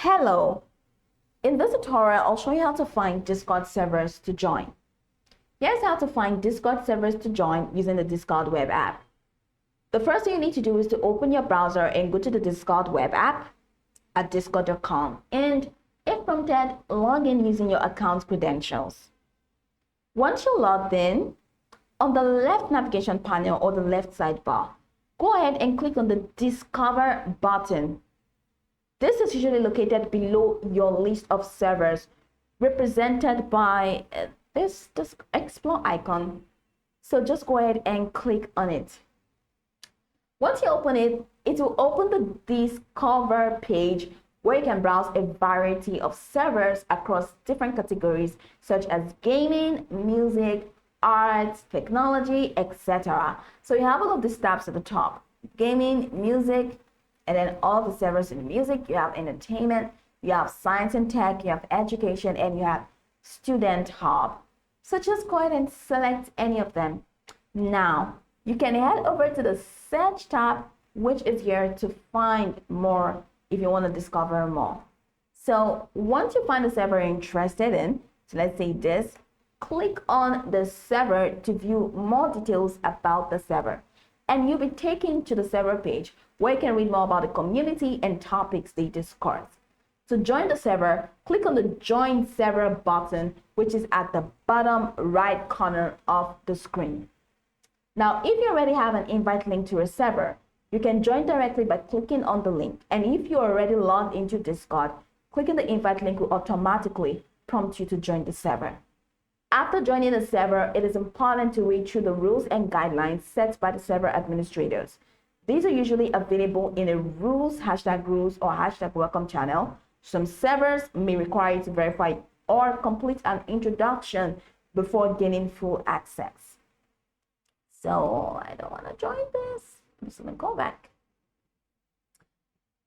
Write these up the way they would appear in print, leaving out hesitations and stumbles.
Hello! In this tutorial, I'll show you how to find Discord servers to join. Here's how to find Discord servers to join using the Discord web app. The first thing you need to do is to open your browser and go to the Discord web app at discord.com, and if prompted, log in using your account credentials. Once you're logged in, on the left navigation panel or the left sidebar, go ahead and click on the Discover button. This is usually located below your list of servers, represented by this explore icon. So just go ahead and click on it. Once you open it, it will open the Discover page where you can browse a variety of servers across different categories such as gaming, music, arts, technology, etc. So you have all of these tabs at the top: gaming, music, and then all the servers in music. You have entertainment, you have science and tech, you have education, and you have student hub. So just go ahead and select any of them. Now, you can head over to the search tab, which is here to find more if you want to discover more. So once you find the server you're interested in, so let's say this, click on the server to view more details about the server. And you'll be taken to the server page where you can read more about the community and topics they discuss. To join the server, click on the Join Server button, which is at the bottom right corner of the screen. Now, if you already have an invite link to a server, you can join directly by clicking on the link. And if you're already logged into Discord, clicking the invite link will automatically prompt you to join the server. After joining the server, it is important to read through the rules and guidelines set by the server administrators. These are usually available in a rules or #welcome channel. Some servers may require you to verify or complete an introduction before gaining full access. So I don't want to join this. I'm just going to go back.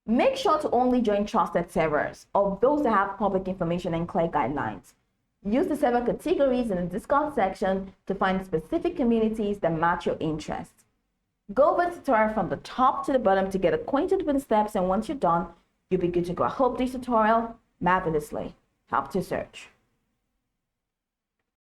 Make sure to only join trusted servers or those that have public information and clear guidelines. Use the server categories in the Discord section to find specific communities that match your interests. Go over the tutorial from the top to the bottom to get acquainted with the steps, and once you're done, you'll be good to go. I hope this tutorial marvelously helped you search.